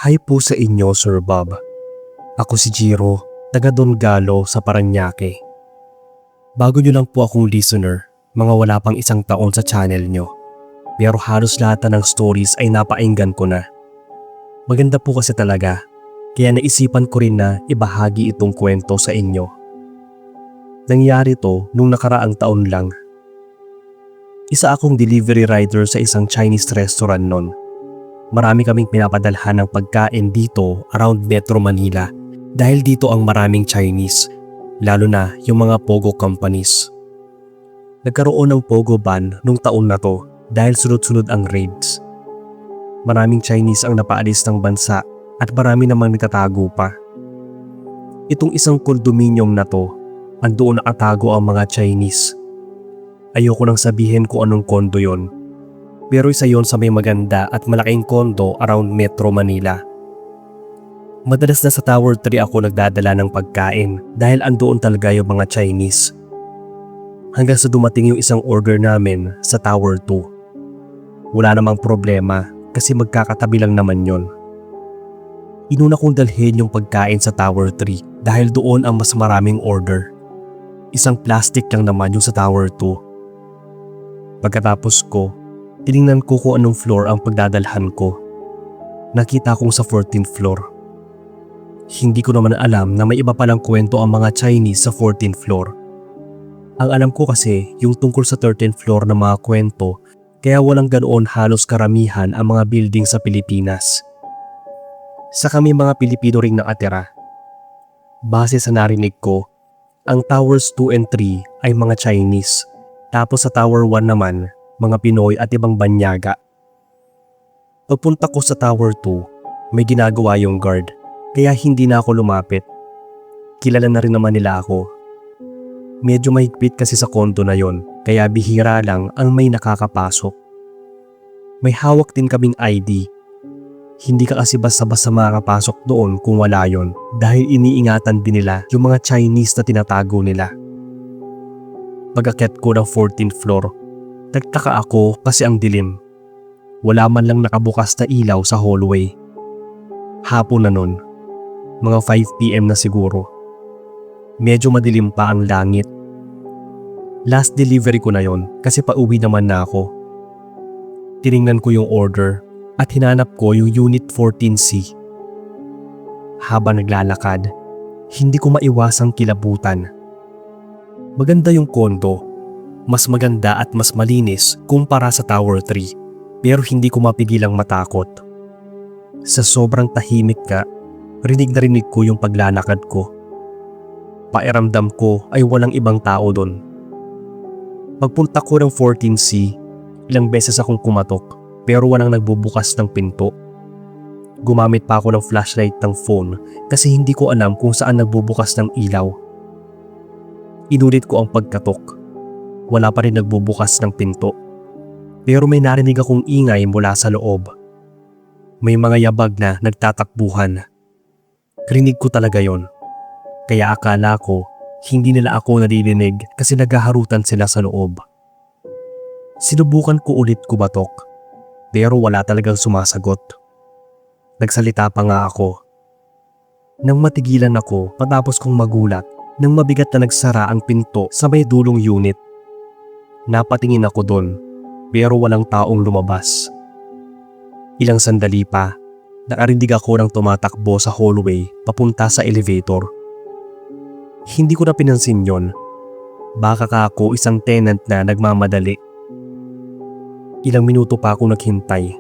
Hi po sa inyo, Sir Bob. Ako si Jiro, taga Don Galo sa Parañaque. Bago nyo lang po akong listener, mga wala pang isang taon sa channel nyo. Pero halos lahat ng stories ay napainggan ko na. Maganda po kasi talaga, kaya naisipan ko rin na ibahagi itong kwento sa inyo. Nangyari to nung nakaraang taon lang. Isa akong delivery rider sa isang Chinese restaurant noon. Marami kaming pinapadalhan ng pagkain dito around Metro Manila dahil dito ang maraming Chinese, lalo na yung mga Pogo companies. Nagkaroon ng Pogo ban nung taon na to dahil sunod-sunod ang raids. Maraming Chinese ang napaalis ng bansa at marami namang nagtatago pa. Itong isang condominium na to, andoon nakatago ang mga Chinese. Ayoko nang sabihin kung anong kondo yon. Pero isa yon sa may maganda at malaking kondo around Metro Manila. Madalas na sa Tower 3 ako nagdadala ng pagkain dahil andoon talaga yung mga Chinese. Hanggang sa dumating yung isang order namin sa Tower 2. Wala namang problema kasi magkakatabi lang naman yon. Inuna kong dalhin yung pagkain sa Tower 3 dahil doon ang mas maraming order. Isang plastic lang naman yung sa Tower 2. Pagkatapos ko, tiningnan ko kung anong floor ang pagdadalhan ko. Nakita kong sa 14th floor. Hindi ko naman alam na may iba palang kwento ang mga Chinese sa 14th floor. Ang alam ko kasi yung tungkol sa 13th floor na mga kwento, kaya walang ganoon halos karamihan ang mga building sa Pilipinas. Sa kami mga Pilipino ring nakatira. Base sa narinig ko, ang Towers 2 and 3 ay mga Chinese, tapos sa Tower 1 naman, mga Pinoy at ibang banyaga. Pagpunta ko sa Tower 2, may ginagawa yung guard, kaya hindi na ako lumapit. Kilala na rin naman nila ako. Medyo mahigpit kasi sa kondo na yon, kaya bihira lang ang may nakakapasok. May hawak din kaming ID. Hindi ka kasi basta-basta makakapasok doon kung wala yon, dahil iniingatan din nila yung mga Chinese na tinatago nila. Pag-akyat ko ng 14th floor, nagtaka ako kasi ang dilim. Wala man lang nakabukas na ilaw sa hallway. Hapon na nun, mga 5 PM na siguro. Medyo madilim pa ang langit. Last delivery ko na yon kasi pauwi naman na ako. Tiningnan ko yung order at hinanap ko yung Unit 14C. Habang naglalakad, hindi ko maiwasang kilabutan. Maganda yung kondo. Mas maganda at mas malinis kumpara sa Tower 3, pero hindi ko mapigilang matakot. Sa sobrang tahimik ka, rinig na rinig ko yung paglalakad ko. Pairamdam ko ay walang ibang tao doon. Pagpunta ko ng 14C, ilang beses akong kumatok pero walang nagbubukas ng pinto. Gumamit pa ako ng flashlight ng phone kasi hindi ko alam kung saan nagbubukas ng ilaw. Inulit ko ang pagkatok. Wala pa rin nagbubukas ng pinto. Pero may narinig akong ingay mula sa loob. May mga yabag na nagtatakbuhan. Rinig ko talaga yon. Kaya akala ko hindi nila ako naririnig kasi naghaharutan sila sa loob. Sinubukan ko ulit kumatok. Pero wala talagang sumasagot. Nagsalita pa nga ako. Nang matigilan ako matapos kong magulat nang mabigat na nagsara ang pinto sa may dulong unit. Napatingin ako doon, pero walang taong lumabas. Ilang sandali pa, nakarinig ako ng tumatakbo sa hallway papunta sa elevator. Hindi ko na pinansin yon. Baka ka ako isang tenant na nagmamadali. Ilang minuto pa ako naghintay.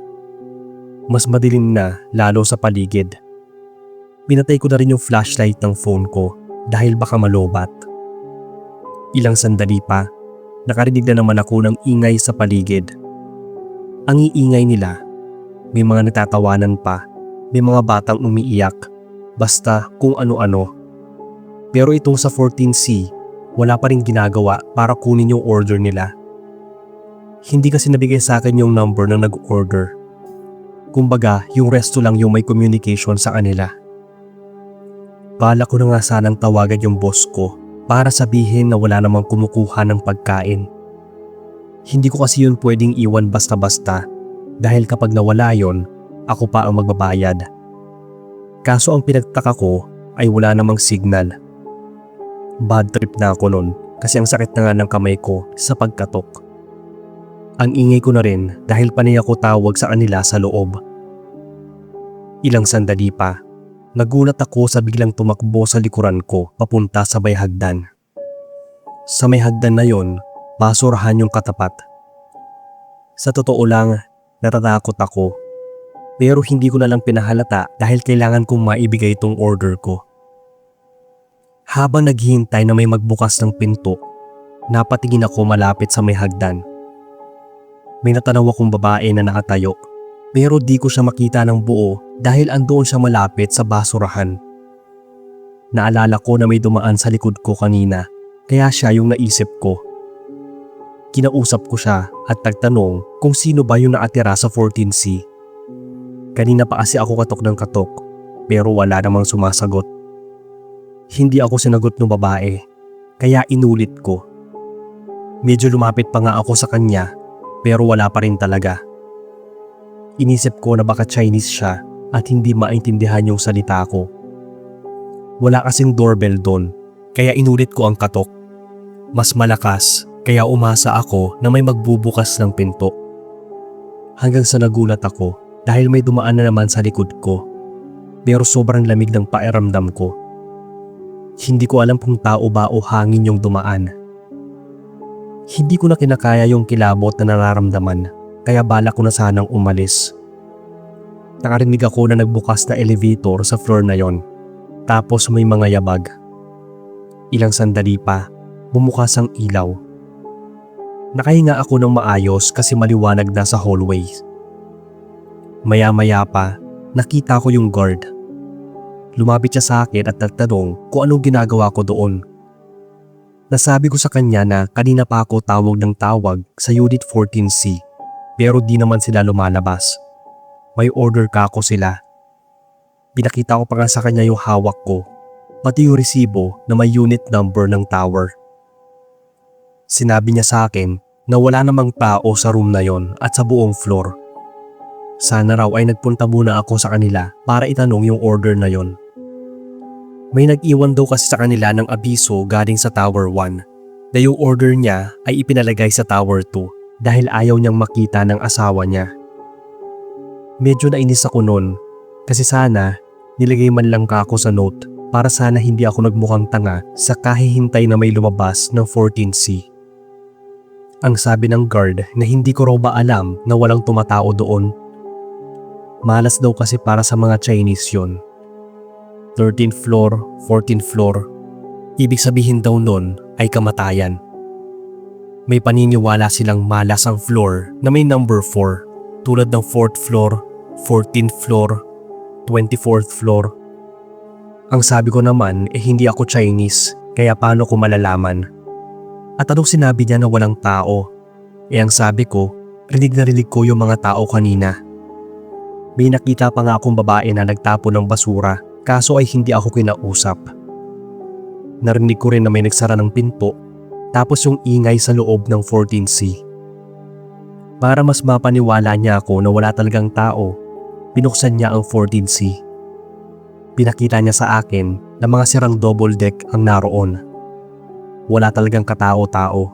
Mas madilim na lalo sa paligid. Pinatay ko na rin yung flashlight ng phone ko dahil baka malobat. Ilang sandali pa, nakarinig na naman ako ng ingay sa paligid. Ang iingay nila, may mga natatawanan pa, may mga batang umiiyak, basta kung ano-ano. Pero itong sa 14C, wala pa rin ginagawa para kunin yung order nila. Hindi kasi nabigay sa akin yung number ng nag-order. Kumbaga, yung resto lang yung may communication sa kanila. Bala ko na nga sanang tawagan yung boss ko para sabihin na wala namang kumukuha ng pagkain. Hindi ko kasi yun pwedeng iwan basta-basta dahil kapag nawala yon, ako pa ang magbabayad. Kaso ang pinagtaka ko ay wala namang signal. Bad trip na ako nun kasi ang sakit na nga ng kamay ko sa pagkatok. Ang ingay ko na rin dahil panay ako tawag sa kanila sa loob. Ilang sandali pa, nagulat ako sa biglang tumakbo sa likuran ko papunta sa may hagdan. Sa may hagdan na yon, basurahan yung katapat. Sa totoo lang, natatakot ako. Pero hindi ko na lang pinahalata dahil kailangan kong maibigay itong order ko. Habang naghihintay na may magbukas ng pinto, napatingin ako malapit sa may hagdan. May natanaw akong babae na nakatayo pero di ko siya makita ng buo dahil andoon siya malapit sa basurahan. Naalala ko na may dumaan sa likod ko kanina kaya siya yung naisip ko. Kinausap ko siya at nagtanong kung sino ba yung nakatira sa 14C. Kanina pa kasi ako katok ng katok pero wala namang sumasagot. Hindi ako sinagot ng babae kaya inulit ko. Medyo lumapit pa nga ako sa kanya pero wala pa rin talaga. Inisip ko na baka Chinese siya at hindi maintindihan yung salita ko. Wala kasing doorbell doon kaya inulit ko ang katok. Mas malakas kaya umasa ako na may magbubukas ng pinto. Hanggang sa nagulat ako dahil may dumaan na naman sa likod ko pero sobrang lamig ng pakiramdam ko. Hindi ko alam kung tao ba o hangin yung dumaan. Hindi ko na kinakaya yung kilabot na nararamdaman kaya balak ko na sanang umalis. Nakarinig ako na nagbukas na elevator sa floor na yon. Tapos may mga yabag. Ilang sandali pa, bumukas ang ilaw. Nakahinga ako ng maayos kasi maliwanag na sa hallway. Maya-maya pa, nakita ko yung guard. Lumapit siya sa akin at nagtanong kung anong ginagawa ko doon. Nasabi ko sa kanya na kanina pa ako tawag ng tawag sa Unit 14C pero di naman sila lumalabas. May order ka ako sila. Pinakita ko pa nga sa kanya yung hawak ko, pati yung resibo na may unit number ng tower. Sinabi niya sa akin na wala namang tao sa room na yon at sa buong floor. Sana raw ay nagpunta muna ako sa kanila para itanong yung order na yon. May nag-iwan daw kasi sa kanila ng abiso galing sa Tower 1 na yung order niya ay ipinalagay sa Tower 2 dahil ayaw niyang makita ng asawa niya. Medyo nainis ako nun kasi sana nilagay man lang ka ako sa note para sana hindi ako nagmukhang tanga sa kahihintay na may lumabas ng 14C. Ang sabi ng guard na hindi ko raw ba alam na walang tumatao doon. Malas daw kasi para sa mga Chinese yon. 13th floor, 14th floor. Ibig sabihin daw nun ay kamatayan. May paniniwala silang malas ang floor na may number 4 tulad ng 4th floor, 14th floor, 24th floor. Ang sabi ko naman hindi ako Chinese kaya paano ko malalaman? At anong sinabi niya na walang tao? Ang sabi ko, rinig na rinig ko yung mga tao kanina. May nakita pa nga akong babae na nagtapon ng basura. Kaso ay hindi ako kinausap. Narinig ko rin na may nagsara ng pinto tapos yung ingay sa loob ng 14C. Para mas mapaniwala niya ako na wala talagang tao, binuksan niya ang 14C. Pinakita niya sa akin na mga sirang double deck ang naroon. Wala talagang katao-tao.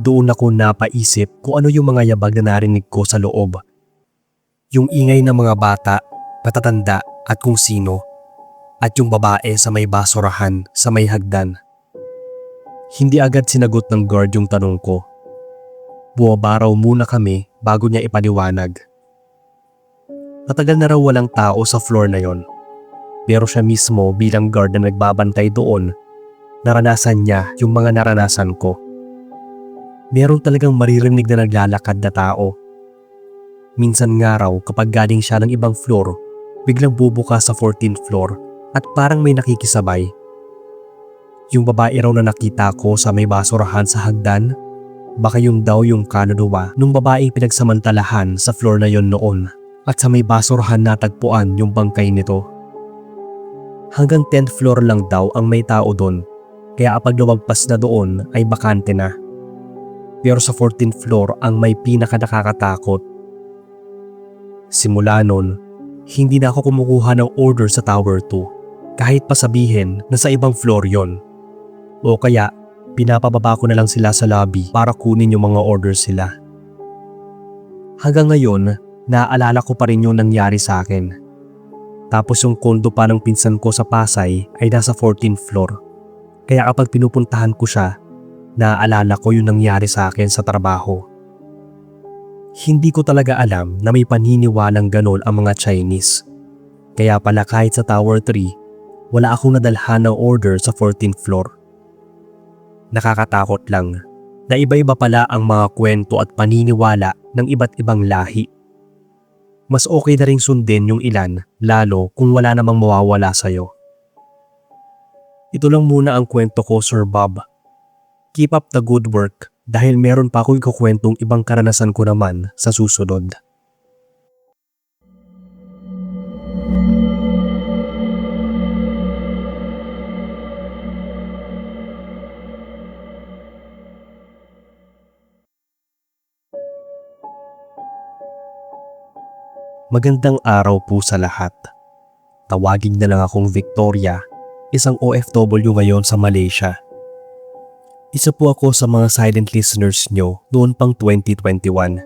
Doon ako napaisip kung ano yung mga yabag na narinig ko sa loob. Yung ingay ng mga bata, matatanda at kung sino, at yung babae sa may basurahan sa may hagdan. Hindi agad sinagot ng guard yung tanong ko. Buwabaraw muna kami bago niya ipaliwanag. Matagal na raw walang tao sa floor na yon. Pero siya mismo bilang guard na nagbabantay doon, naranasan niya yung mga naranasan ko. Meron talagang maririnig na naglalakad na tao. Minsan nga raw kapag galing siya ng ibang floor, biglang bubukas sa 14th floor at parang may nakikisabay. Yung babae raw na nakita ko sa may basurahan sa hagdan, baka yun daw yung kaluluwa nung babaeng pinagsamantalahan sa floor na yon noon at sa may basurahan natagpuan yung bangkay nito. Hanggang 10th floor lang daw ang may tao doon, kaya kapag lumagpas na doon ay bakante na. Pero sa 14th floor ang may pinaka nakakatakot. Simula nun, Hindi na ako kumukuha ng order sa Tower 2 kahit pa sabihin na sa ibang floor yon. O kaya pinapababa ko na lang sila sa lobby para kunin yung mga orders sila. Hanggang ngayon, naaalala ko pa rin yung nangyari sa akin. Tapos yung kondo pa ng pinsan ko sa Pasay ay nasa 14th floor. Kaya kapag pinupuntahan ko siya, naaalala ko yung nangyari sa akin sa trabaho. Hindi ko talaga alam na may paniniwalang ganon ang mga Chinese. Kaya pala kahit sa Tower 3, wala akong nadalhan ng order sa 14th floor. Nakakatakot lang na iba-iba pala ang mga kwento at paniniwala ng iba't ibang lahi. Mas okay na ring sundin yung ilan lalo kung wala namang mawawala sa'yo. Ito lang muna ang kwento ko, Sir Bob. Keep up the good work dahil meron pa akong ikukwentong ibang karanasan ko naman sa susunod. Magandang araw po sa lahat. Tawagin na lang akong Victoria, isang OFW ngayon sa Malaysia. Isa po ako sa mga silent listeners nyo noon pang 2021.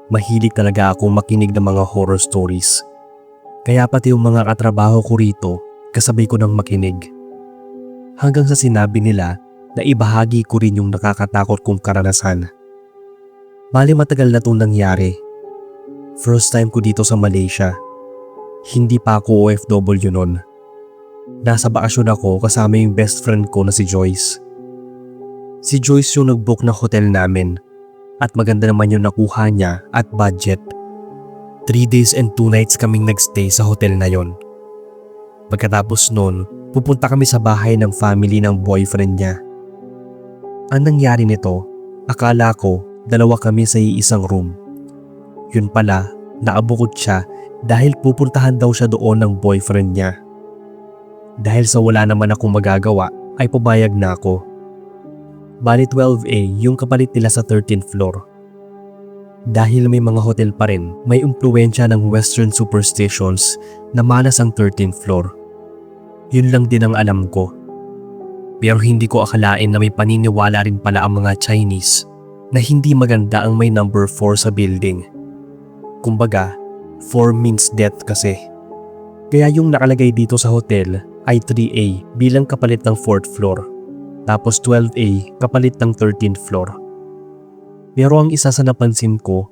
Mahilig talaga akong makinig ng mga horror stories. Kaya pati yung mga katrabaho ko rito, kasabay ko nang makinig. Hanggang sa sinabi nila na ibahagi ko rin yung nakakatakot kong karanasan. Bali matagal na itong nangyari. First time ko dito sa Malaysia. Hindi pa ako OFW noon. Nasa bakasyon ako kasama yung best friend ko na si Joyce. Si Joyce yung nag-book ng hotel namin at maganda naman yung nakuha niya at budget. 3 days and 2 nights kaming nagstay sa hotel na yon. Pagkatapos nun, pupunta kami sa bahay ng family ng boyfriend niya. Ang nangyari nito, akala ko 2 kami sa iisang room. Yun pala, naabukod siya dahil pupuntahan daw siya doon ng boyfriend niya. Dahil sa wala naman akong magagawa ay pumayag na ako. Bali 12A yung kapalit nila sa 13th floor. Dahil may mga hotel pa rin, may impluwensya ng western superstitions na malas ang 13th floor. Yun lang din ang alam ko. Pero hindi ko akalain na may paniniwala rin pala ang mga Chinese na hindi maganda ang may number 4 sa building. Kumbaga, 4 means death kasi. Kaya yung nakalagay dito sa hotel ay 3A bilang kapalit ng 4th floor. Tapos 12A kapalit ng 13th floor. Pero ang isa sa napansin ko,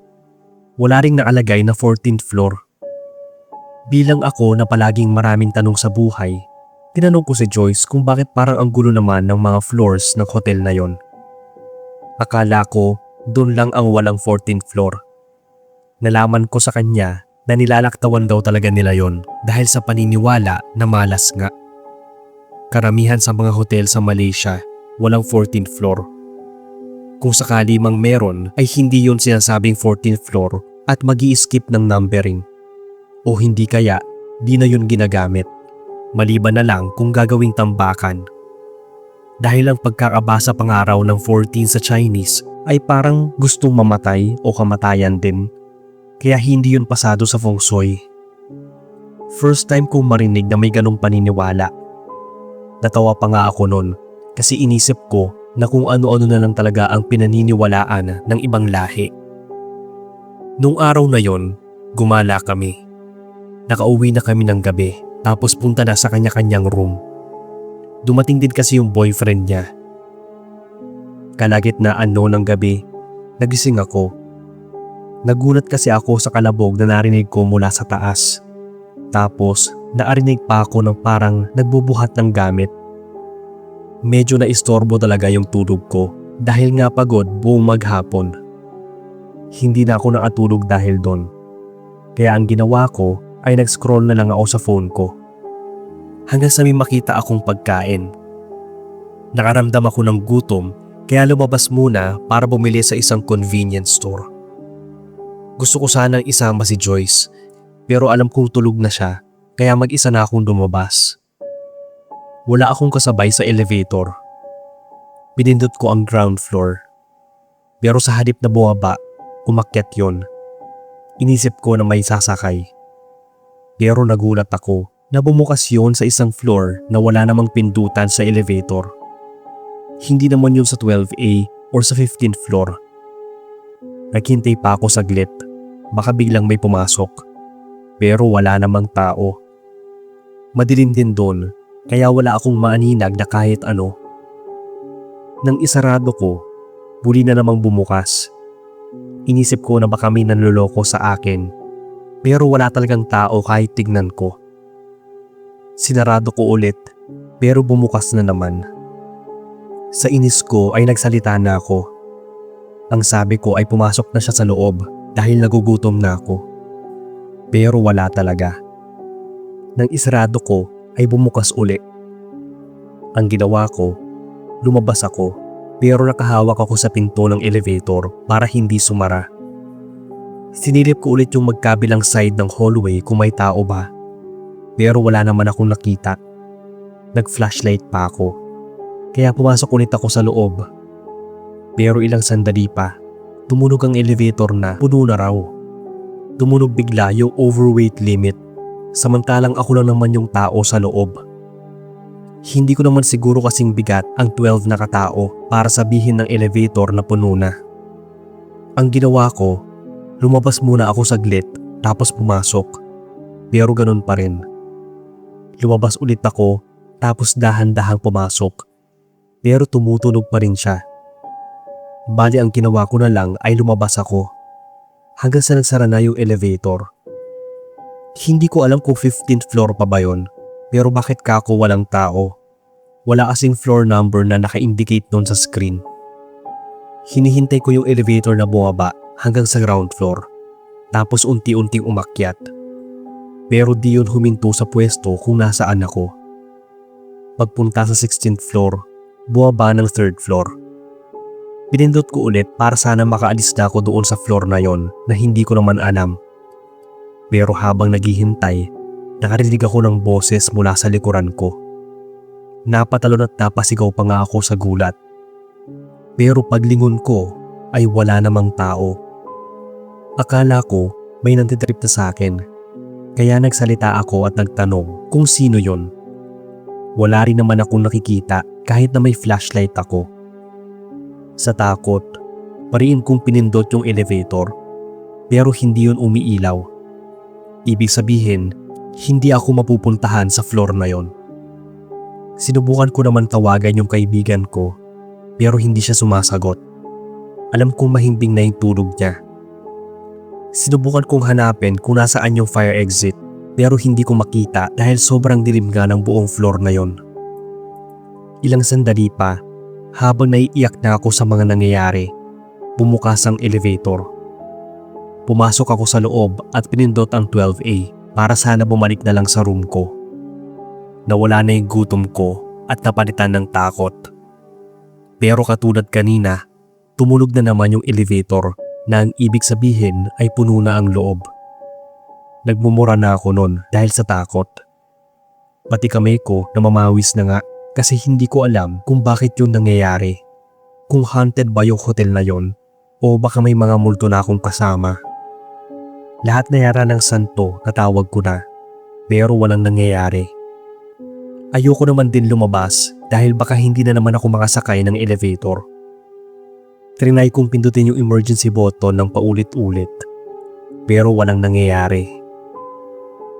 wala ring nakalagay na 14th floor. Bilang ako na palaging maraming tanong sa buhay, tinanong ko si Joyce kung bakit parang ang gulo naman ng mga floors ng hotel na yon. Akala ko doon lang ang walang 14th floor. Nalaman ko sa kanya na nilalaktawan daw talaga nila yon dahil sa paniniwala na malas nga. Karamihan sa mga hotel sa Malaysia, walang 14th floor. Kung sakali mang meron ay hindi yon sinasabing 14th floor at mag-i-skip ng numbering. O hindi kaya, di na yun ginagamit. Maliban na lang kung gagawing tambakan. Dahil ang pagkakabasa pangaraw ng 14 sa Chinese ay parang gustong mamatay o kamatayan din. Kaya hindi yun pasado sa feng shui. First time kong marinig na may ganong paniniwala. Natawa pa nga ako nun kasi inisip ko na kung ano-ano na lang talaga ang pinaniniwalaan ng ibang lahi. Nung araw na yon, gumala kami. Nakauwi na kami ng gabi tapos punta na sa kanya-kanyang room. Dumating din kasi yung boyfriend niya. Kalagitnaan ng gabi, nagising ako. Nagulat kasi ako sa kalabog na narinig ko mula sa taas. Tapos naarinig pa ako ng parang nagbubuhat ng gamit. Medyo naistorbo talaga yung tulog ko dahil nga pagod buong maghapon. Hindi na ako nakatulog dahil doon. Kaya ang ginawa ko ay nag-scroll na lang ako sa phone ko. Hanggang sa may makita akong pagkain. Nakaramdam ako ng gutom kaya lumabas muna para bumili sa isang convenience store. Gusto ko sanang isama si Joyce pero alam kong tulog na siya kaya mag-isa na akong lumabas. Wala akong kasabay sa elevator. Pinindot ko ang ground floor. Pero sa halip na bumaba, umakyat yon. Inisip ko na may sasakay. Pero nagulat ako na bumukas yun sa isang floor na wala namang pindutan sa elevator. Hindi naman yun sa 12A or sa 15th floor. Naghintay pa ako saglit, baka biglang may pumasok. Pero wala namang tao. Madilim din doon, kaya wala akong maaninag na kahit ano. Nang isarado ko, muli na namang bumukas. Inisip ko na baka may nanloloko sa akin, pero wala talagang tao kahit tignan ko. Sinarado ko ulit, pero bumukas na naman. Sa inis ko ay nagsalita na ako. Ang sabi ko ay pumasok na siya sa loob dahil nagugutom na ako. Pero wala talaga. Nang isarado ko ay bumukas uli. Ang ginawa ko, lumabas ako pero nakahawak ako sa pinto ng elevator para hindi sumara. Sinilip ko ulit yung magkabilang side ng hallway kung may tao ba. Pero wala naman akong nakita. Nag-flashlight pa ako. Kaya pumasok ulit ako sa loob. Pero ilang sandali pa, tumunog ang elevator na puno na raw. Tumunog bigla yung overweight limit. Samantalang ako lang naman yung tao sa loob. Hindi ko naman siguro kasing bigat ang 12 na katao para sabihin ng elevator na puno na. Ang ginawa ko, lumabas muna ako saglit tapos pumasok. Pero ganun pa rin. Lumabas ulit ako tapos dahan-dahang pumasok. Pero tumutunog pa rin siya. Bali ang ginawa ko na lang ay lumabas ako. Hanggang sa nagsara na yung elevator. Hindi ko alam kung 15th floor pa ba yun, pero bakit kako walang tao? Wala kasing floor number na naka-indicate doon sa screen. Hinihintay ko yung elevator na bumaba hanggang sa ground floor, tapos unti-unting umakyat. Pero di yun huminto sa pwesto kung nasaan ako. Pagpunta sa 16th floor, bumaba ng 3rd floor. Pinindot ko ulit para sana makaalis na ako doon sa floor na yon na hindi ko naman alam. Pero habang naghihintay, nakarinig ako ng boses mula sa likuran ko. Napatalon at napasigaw pa nga ako sa gulat. Pero paglingon ko ay wala namang tao. Akala ko may nantitrip na sa akin. Kaya nagsalita ako at nagtanong kung sino yon. Wala rin naman akong nakikita kahit na may flashlight ako. Sa takot, pariin kong pinindot yung elevator. Pero hindi yun umiilaw. Ibig sabihin, hindi ako mapupuntahan sa floor na yon. Sinubukan ko naman tawagan yung kaibigan ko, pero hindi siya sumasagot. Alam kong mahimbing na yung tulog niya. Sinubukan kong hanapin kung nasaan yung fire exit, pero hindi ko makita dahil sobrang dilim nga ng buong floor na yon. Ilang sandali pa, habang naiiyak na ako sa mga nangyayari, bumukas ang elevator. Pumasok ako sa loob at pinindot ang 12A para sana bumalik na lang sa room ko. Nawala na yung gutom ko at napalitan ng takot. Pero katulad kanina, tumunog na naman yung elevator na ang ibig sabihin ay puno na ang loob. Nagmumura na ako nun dahil sa takot. Pati kamay ko namamawis na nga kasi hindi ko alam kung bakit yun nangyayari. Kung haunted ba yung hotel na yon o baka may mga multo na akong kasama. Lahat na yara ng santo natawag ko na, pero walang nangyayari. Ayoko naman din lumabas dahil baka hindi na naman ako makasakay ng elevator. Trinay kong pindutin yung emergency button ng paulit-ulit, pero walang nangyayari.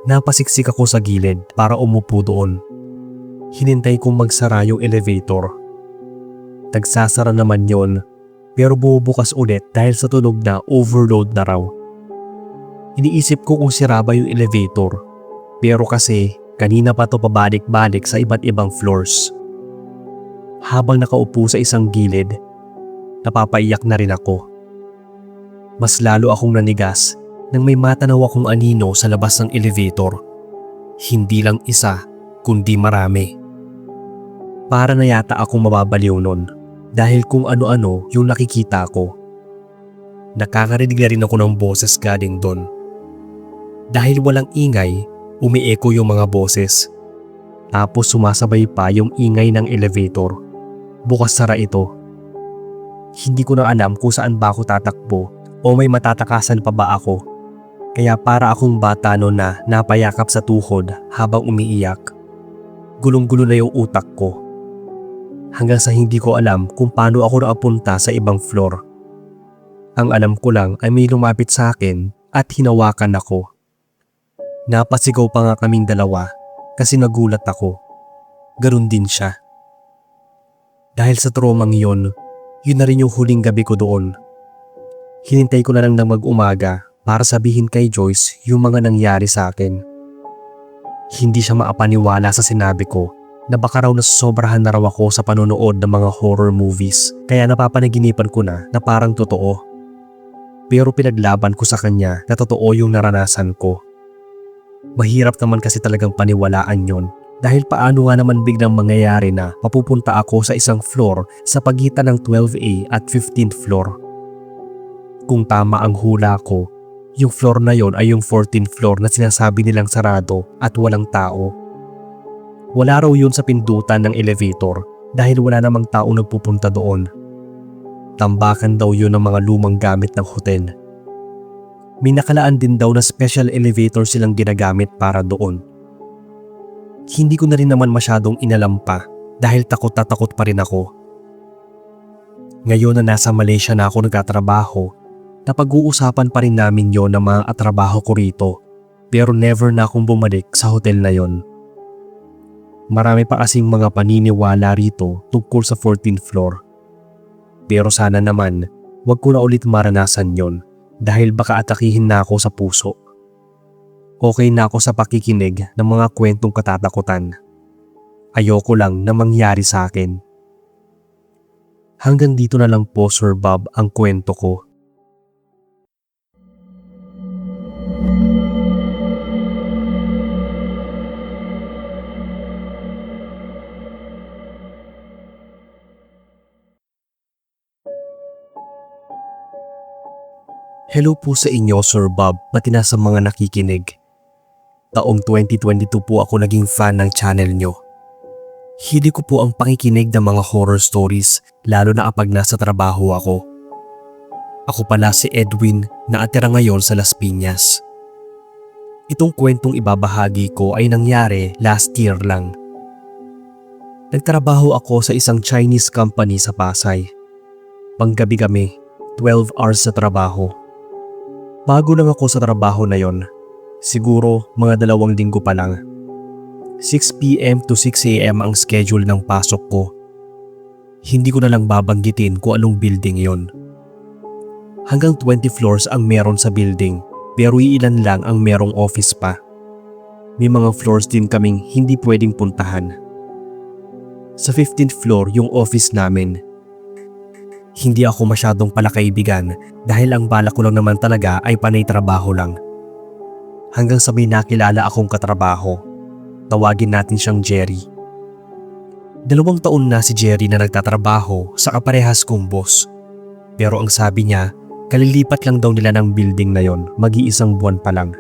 Napasiksik ako sa gilid para umupo doon. Hinintay kong magsara yung elevator. Nagsasara naman yon, pero bubukas ulit dahil sa tunog na overload na raw. Iniisip ko kung sira ba yung elevator, pero kasi kanina pa to pabalik-balik sa iba't ibang floors. Habang nakaupo sa isang gilid, napapaiyak na rin ako. Mas lalo akong nanigas nang may matanaw akong anino sa labas ng elevator. Hindi lang isa, kundi marami. Para na yata akong mababaliw nun dahil kung ano-ano yung nakikita ko. Nakakarinig na rin ako ng boses galing doon. Dahil walang ingay, umieko yung mga boses. Tapos sumasabay pa yung ingay ng elevator. Bukas-sara ito. Hindi ko na alam kung saan ba ako tatakbo o may matatakasan pa ba ako. Kaya para akong bata noon na napayakap sa tuhod habang umiiyak. Gulong-gulo na yung utak ko. Hanggang sa hindi ko alam kung paano ako nakapunta sa ibang floor. Ang alam ko lang ay may lumapit sa akin at hinawakan ako. Napasigaw pa nga kaming dalawa kasi nagulat ako. Ganun din siya. Dahil sa traumang yun na rin yung huling gabi ko doon. Hinintay ko na lang ng mag-umaga para sabihin kay Joyce yung mga nangyari sa akin. Hindi siya maapaniwala sa sinabi ko na baka raw nasosobrahan na raw ako sa panonood ng mga horror movies kaya napapanaginipan ko na parang totoo. Pero pinaglaban ko sa kanya na totoo yung naranasan ko. Mahirap naman kasi talagang paniwalaan yon dahil paano nga naman biglang mangyayari na mapupunta ako sa isang floor sa pagitan ng 12A at 15th floor. Kung tama ang hula ko, yung floor na yon ay yung 14th floor na sinasabi nilang sarado at walang tao. Wala raw yun sa pindutan ng elevator dahil wala namang tao nagpupunta doon. Tambakan daw yun ng mga lumang gamit ng hotel. May nakalaan din daw na special elevator silang ginagamit para doon. Hindi ko na rin naman masyadong inalam pa dahil takot na takot pa rin ako. Ngayon na nasa Malaysia na ako nagtatrabaho, napag-uusapan pa rin namin yon ng mga atrabaho ko rito pero never na akong bumalik sa hotel na yon. Marami pa kasing mga paniniwala rito tungkol sa 14th floor. Pero sana naman, wag ko na ulit maranasan yon dahil baka atakihin na ako sa puso. Okay na ako sa pakikinig ng mga kwentong katatakutan. Ayoko lang na mangyari sa akin. Hanggang dito na lang po Sir Bob ang kwento ko. Hello po sa inyo Sir Bob, pati na sa mga nakikinig. Taong 2022 po ako naging fan ng channel nyo. Hindi ko po ang pakikinig ng mga horror stories lalo na kapag nasa trabaho ako. Ako pala si Edwin na atira ngayon sa Las Piñas. Itong kwentong ibabahagi ko ay nangyari last year lang. Nagtrabaho ako sa isang Chinese company sa Pasay. Panggabi kami, 12 hours sa trabaho. Bago lang ako sa trabaho na yon, siguro mga 2 linggo pa lang. 6 PM to 6 AM ang schedule ng pasok ko. Hindi ko na lang babanggitin kung anong building yon. Hanggang 20 floors ang meron sa building pero iilan lang ang merong office pa. May mga floors din kaming hindi pwedeng puntahan. Sa 15th floor yung office namin. Hindi ako masyadong palakaibigan dahil ang balak ko lang naman talaga ay panay trabaho lang. Hanggang sa may nakilala akong katrabaho. Tawagin natin siyang Jerry. 2 taon na si Jerry na nagtatrabaho sa kaparehas kong boss. Pero ang sabi niya, kalilipat lang daw nila ng building na yon, mag-iisang buwan pa lang.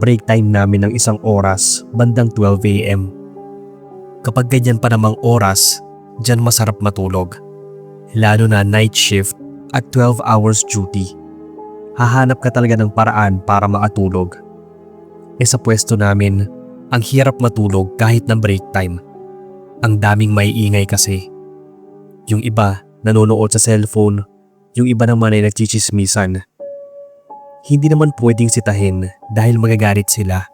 Break time namin ng 1 oras, bandang 12 AM. Kapag ganyan pa namang oras, dyan masarap matulog. Lalo na night shift at 12 hours duty. Hahanap ka talaga ng paraan para makatulog. Sa pwesto namin, ang hirap matulog kahit na break time. Ang daming maiingay kasi. Yung iba nanonood sa cellphone, yung iba naman ay nagchichismisan. Hindi naman pwedeng sitahin dahil magagalit sila.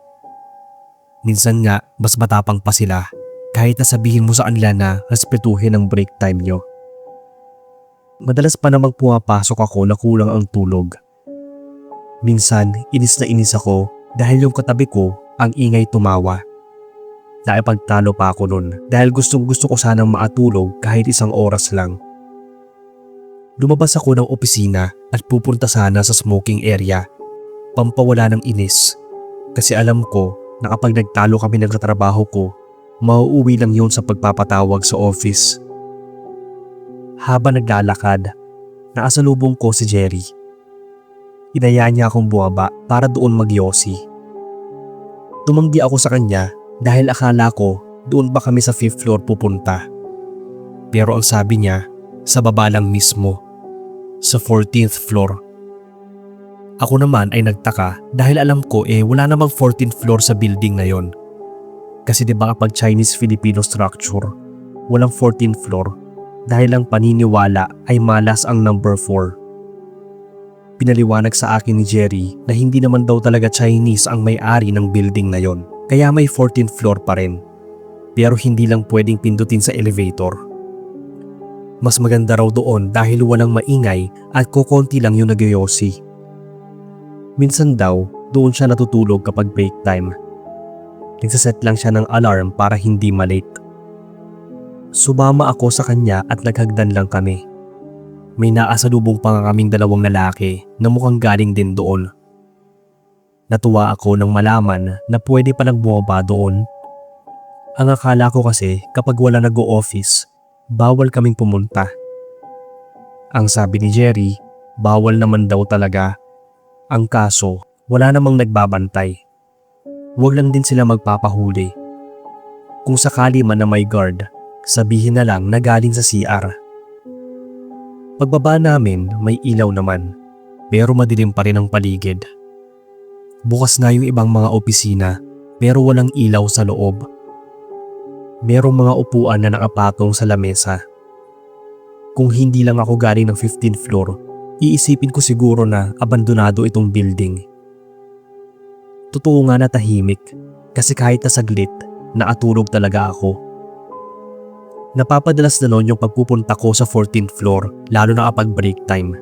Minsan nga mas matapang pa sila kahit nasabihin mo sa kanila na respetuhin ang break time nyo. Madalas pa namang pumapasok ako na kulang ang tulog. Minsan, inis na inis ako dahil yung katabi ko ang ingay tumawa. Naipagtalo pa ako nun dahil gustong gusto ko sanang maatulog kahit 1 oras lang. Lumabas ako ng opisina at pupunta sana sa smoking area, pampawala ng inis. Kasi alam ko na kapag nagtalo kami ng katrabaho ko, mauuwi lang yun sa pagpapatawag sa office. Habang naglalakad, nakasalubong ko si Jerry. Inaya niya akong bumaba para doon magyosi. Tumanggi ako sa kanya dahil akala ko doon ba kami sa 5th floor pupunta. Pero ang sabi niya, sa baba lang mismo, sa 14th floor. Ako naman ay nagtaka dahil alam ko wala namang 14th floor sa building na yon. Kasi diba kapag Chinese-Filipino structure, walang 14th floor dahil ang paniniwala ay malas ang number 4. Pinaliwanag sa akin ni Jerry na hindi naman daw talaga Chinese ang may-ari ng building na yon, kaya may 14th floor pa rin. Pero hindi lang pwedeng pindutin sa elevator. Mas maganda raw doon dahil walang maingay at kukonti lang yung nagyoyosi. Minsan daw, doon siya natutulog kapag break time. Nagsaset lang siya ng alarm para hindi malate. Sumama ako sa kanya at naghagdan lang kami. May naasalubong pa nga kaming dalawang lalaki na mukhang galing din doon. Natuwa ako nang malaman na pwede palang bumaba doon. Ang akala ko kasi kapag wala nag-o-office, bawal kaming pumunta. Ang sabi ni Jerry, bawal naman daw talaga. Ang kaso, wala namang nagbabantay. Huwag lang din sila magpapahuli. Kung sakali man na may guard, sabihin na lang na galing sa CR. Pagbaba namin, may ilaw naman, pero madilim pa rin ang paligid. Bukas na yung ibang mga opisina, pero walang ilaw sa loob. Merong mga upuan na nakapatong sa lamesa. Kung hindi lang ako galing ng 15th floor, iisipin ko siguro na abandonado itong building. Totoo nga na tahimik kasi kahit na saglit, naatulog talaga ako. Napapadalas na noon yung pagpupunta ko sa 14th floor lalo na kapag break time.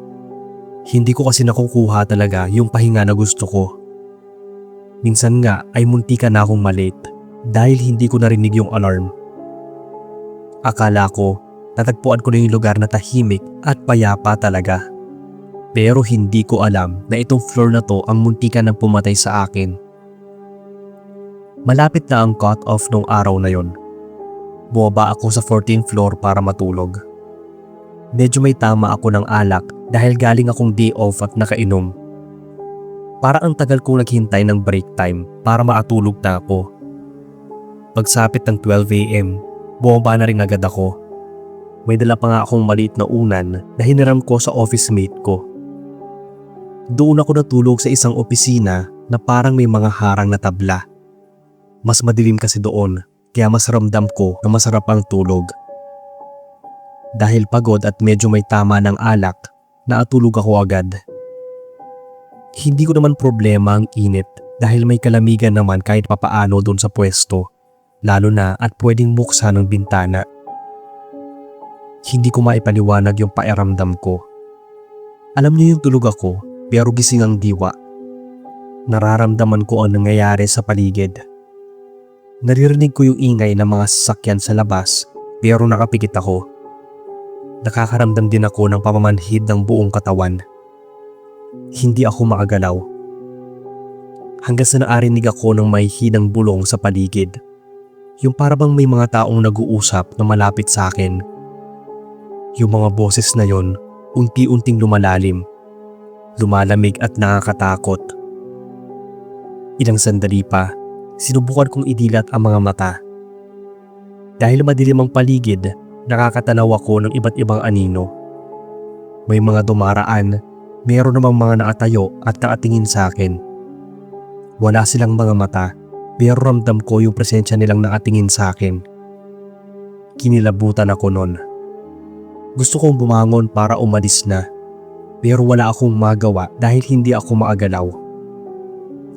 Hindi ko kasi nakukuha talaga yung pahinga na gusto ko. Minsan nga ay muntika na akong malate dahil hindi ko narinig yung alarm. Akala ko, natagpuan ko na yung lugar na tahimik at payapa talaga. Pero hindi ko alam na itong floor na to ang muntikan ng pumatay sa akin. Malapit na ang cut-off nung araw na yon. Bumaba ako sa 14th floor para matulog. Medyo may tama ako ng alak dahil galing akong day off at nakainom. Para ang tagal kong naghintay ng break time para maatulog na ako. Pagsapit ng 12 AM, bumaba na rin agad ako. May dala pa nga akong maliit na unan na hiniram ko sa office mate ko. Doon ako natulog sa isang opisina na parang may mga harang na tabla. Mas madilim kasi doon, kaya mas ramdam ko na masarap ang tulog. Dahil pagod at medyo may tama ng alak, naatulog ako agad. Hindi ko naman problema ang init dahil may kalamigan naman kahit papaano doon sa pwesto, lalo na at pwedeng buksan ng bintana. Hindi ko maipaliwanag yung pakiramdam ko. Alam niyo yung tulog ako, pero gising ang diwa. Nararamdaman ko ang nangyayari sa paligid. Naririnig ko yung ingay ng mga sasakyan sa labas, pero nakapikit ako. Nakakaramdam din ako ng pamamanhid ng buong katawan. Hindi ako makagalaw. Hanggang sa naarinig ako ng may hidang bulong sa paligid. Yung parabang may mga taong nag-uusap na malapit sa akin. Yung mga boses na yon, unti-unting lumalalim. Lumalamig at nakakatakot. Ilang sandali pa, sinubukan kong idilat ang mga mata. Dahil madilim ang paligid, nakakatanaw ako ng iba't ibang anino. May mga dumaraan, meron namang mga nakatayo at nakatingin sa akin. Wala silang mga mata, pero ramdam ko yung presensya nilang nakatingin sa akin. Kinilabutan ako nun. Gusto kong bumangon para umalis na. Pero wala akong magawa dahil hindi ako maagalaw.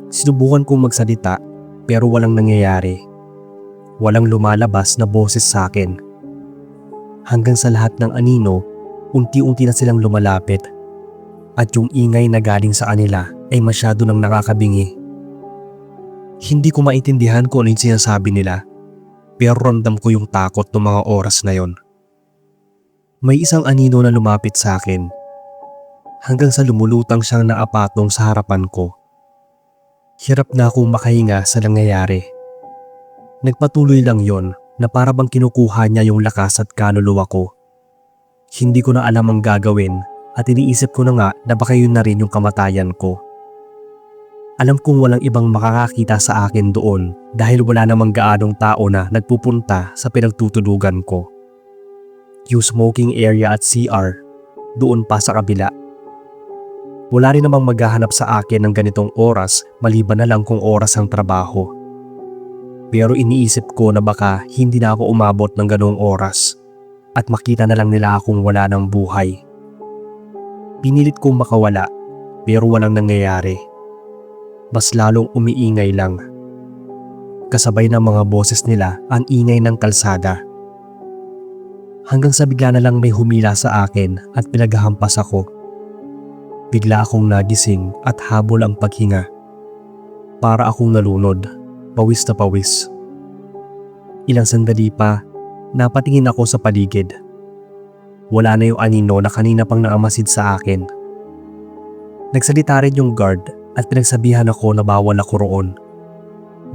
Sinubukan kong magsalita pero walang nangyayari. Walang lumalabas na boses sa akin. Hanggang sa lahat ng anino, unti-unti na silang lumalapit. At yung ingay na galing sa kanila ay masyado nang nakakabingi. Hindi ko maintindihan kung ano yung sinasabi nila, pero ramdam ko yung takot ng mga oras na yon. May isang anino na lumapit sa akin. Hanggang sa lumulutang siyang naapatong sa harapan ko. Hirap na akong makahinga sa nangyayari. Nagpatuloy lang yon na para bang kinukuha niya yung lakas at kaluluwa ko. Hindi ko na alam ang gagawin at iniisip ko na nga na baka yun na rin yung kamatayan ko. Alam kong walang ibang makakakita sa akin doon dahil wala namang gaanong tao na nagpupunta sa pinagtutulugan ko. Yung smoking area at CR, doon pa sa kabila. Wala rin namang maghahanap sa akin ng ganitong oras maliban na lang kung oras ang trabaho. Pero iniisip ko na baka hindi na ako umabot ng ganoong oras at makita na lang nila akong wala ng buhay. Pinilit kong makawala pero walang nangyayari. Mas lalong umiingay lang. Kasabay ng mga boses nila ang ingay ng kalsada. Hanggang sa bigla na lang may humila sa akin at pinaghahampas ako. Bigla akong nagising at habol ang paghinga. Para akong nalunod, pawis na pawis. Ilang sandali pa, napatingin ako sa paligid. Wala na yung anino na kanina pang naamasid sa akin. Nagsalita rin yung guard at pinagsabihan ako na bawal ako roon.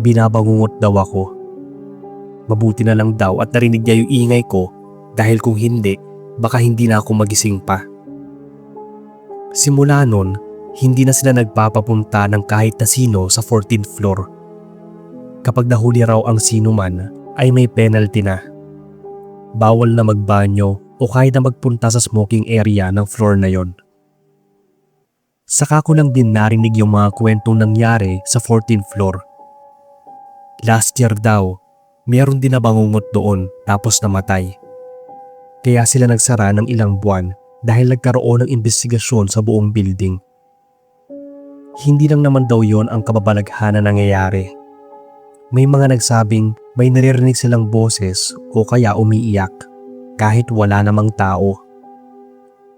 Binabangungot daw ako. Mabuti na lang daw at narinig niya yung ingay ko dahil kung hindi, baka hindi na ako magising pa. Simula nun, hindi na sila nagpapapunta ng kahit na sino sa 14th floor. Kapag nahuli raw ang sino man, ay may penalty na. Bawal na magbanyo o kahit na magpunta sa smoking area ng floor na yon. Saka ko lang din narinig yung mga kwentong nangyari sa 14th floor. Last year daw, meron din na bangungot doon tapos namatay. Kaya sila nagsara ng ilang buwan dahil nagkaroon ng investigasyon sa buong building. Hindi lang naman daw yon ang kababalaghan na nangyayari. May mga nagsabing may naririnig silang boses o kaya umiiyak kahit wala namang tao.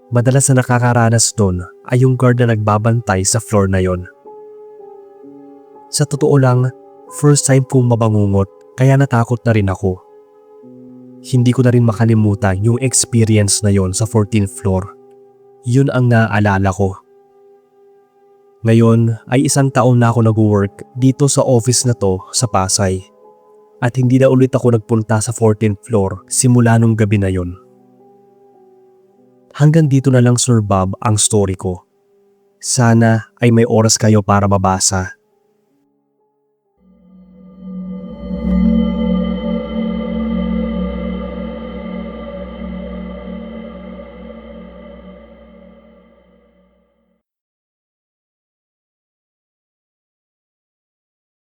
Madalas na nakakaranas doon ay yung guard na nagbabantay sa floor na yon. Sa totoo lang, first time kong mabangungot kaya natakot na rin ako. Hindi ko na rin makalimutan yung experience na yon sa 14th floor. Yun ang naaalala ko. Ngayon ay 1 taon na ako nag-work dito sa office na to sa Pasay. At hindi na ulit ako nagpunta sa 14th floor simula nung gabi na yon. Hanggang dito na lang, Sir Bob, ang story ko. Sana ay may oras kayo para mabasa